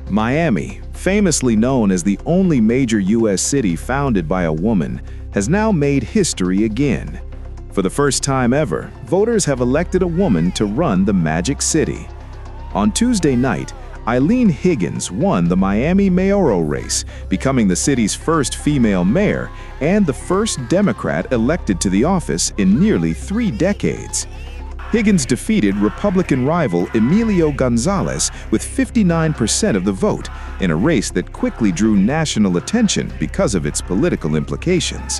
Miami, famously known as the only major U.S. city founded by a woman, has now made history again. For the first time ever, voters have elected a woman to run the Magic City. On Tuesday night, Eileen Higgins won the Miami mayoral race, becoming the city's first female mayor and the first Democrat elected to the office in nearly 3 decades. Higgins defeated Republican rival Emilio Gonzalez with 59% of the vote in a race that quickly drew national attention because of its political implications.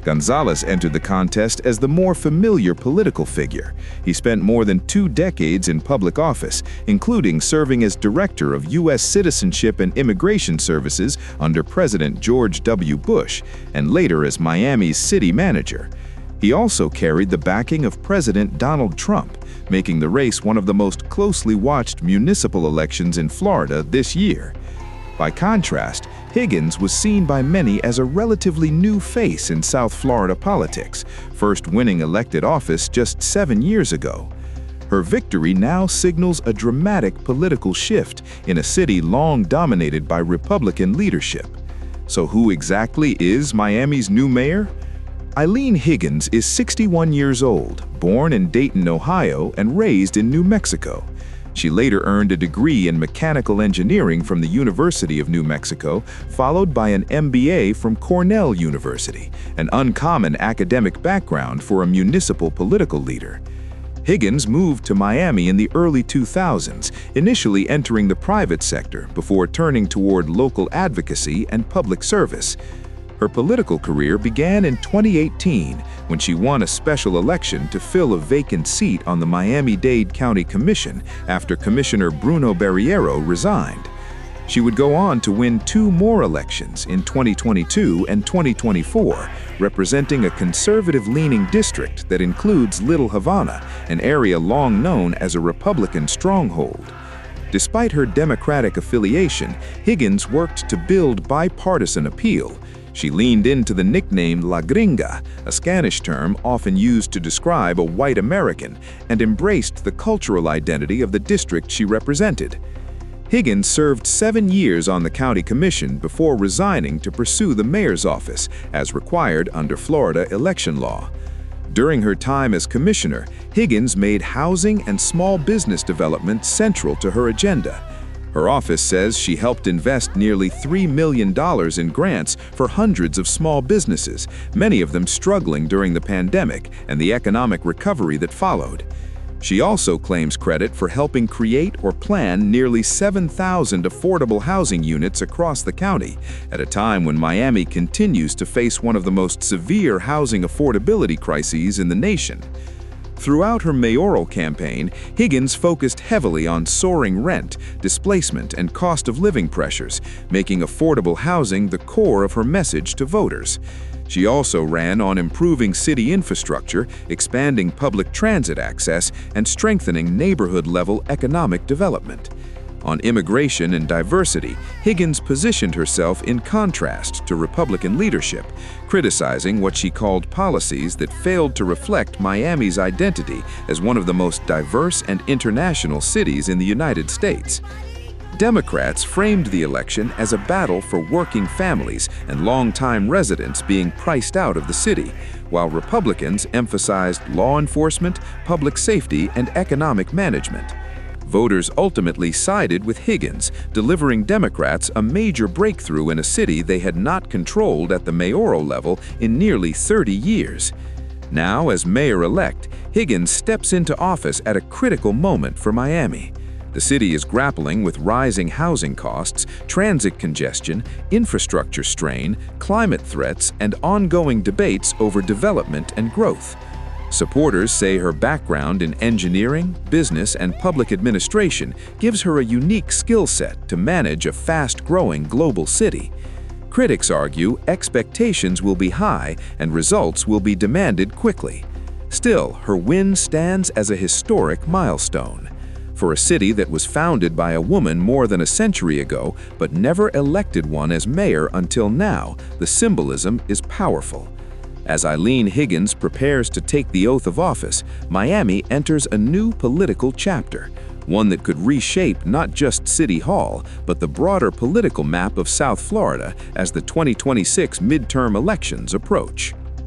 Gonzalez entered the contest as the more familiar political figure. He spent more than 2 decades in public office, including serving as Director of U.S. Citizenship and Immigration Services under President George W. Bush, and later as Miami's city manager. He also carried the backing of President Donald Trump, making the race one of the most closely watched municipal elections in Florida this year. By contrast, Higgins was seen by many as a relatively new face in South Florida politics, first winning elected office just 7 years ago. Her victory now signals a dramatic political shift in a city long dominated by Republican leadership. So who exactly is Miami's new mayor? Eileen Higgins is 61 years old, born in Dayton, Ohio, and raised in New Mexico. She later earned a degree in mechanical engineering from the University of New Mexico, followed by an MBA from Cornell University, an uncommon academic background for a municipal political leader. Higgins moved to Miami in the early 2000s, initially entering the private sector before turning toward local advocacy and public service. Her political career began in 2018 when she won a special election to fill a vacant seat on the Miami-Dade County Commission after Commissioner Bruno Barriero resigned. She would go on to win 2 more elections in 2022 and 2024, representing a conservative-leaning district that includes Little Havana, an area long known as a Republican stronghold. Despite her Democratic affiliation, Higgins worked to build bipartisan appeal. She leaned into the nickname La Gringa, a Spanish term often used to describe a white American, and embraced the cultural identity of the district she represented. Higgins served 7 years on the county commission before resigning to pursue the mayor's office, as required under Florida election law. During her time as commissioner, Higgins made housing and small business development central to her agenda. Her office says she helped invest nearly $3 million in grants for hundreds of small businesses, many of them struggling during the pandemic and the economic recovery that followed. She also claims credit for helping create or plan nearly 7,000 affordable housing units across the county, at a time when Miami continues to face one of the most severe housing affordability crises in the nation. Throughout her mayoral campaign, Higgins focused heavily on soaring rent, displacement, and cost of living pressures, making affordable housing the core of her message to voters. She also ran on improving city infrastructure, expanding public transit access, and strengthening neighborhood-level economic development. On immigration and diversity, Higgins positioned herself in contrast to Republican leadership, criticizing what she called policies that failed to reflect Miami's identity as one of the most diverse and international cities in the United States. Democrats framed the election as a battle for working families and longtime residents being priced out of the city, while Republicans emphasized law enforcement, public safety, and economic management. Voters ultimately sided with Higgins, delivering Democrats a major breakthrough in a city they had not controlled at the mayoral level in nearly 30 years. Now, as mayor-elect, Higgins steps into office at a critical moment for Miami. The city is grappling with rising housing costs, transit congestion, infrastructure strain, climate threats, and ongoing debates over development and growth. Supporters say her background in engineering, business, and public administration gives her a unique skill set to manage a fast-growing global city. Critics argue expectations will be high and results will be demanded quickly. Still, her win stands as a historic milestone. For a city that was founded by a woman more than a century ago but never elected one as mayor until now, the symbolism is powerful. As Eileen Higgins prepares to take the oath of office, Miami enters a new political chapter, one that could reshape not just City Hall, but the broader political map of South Florida as the 2026 midterm elections approach.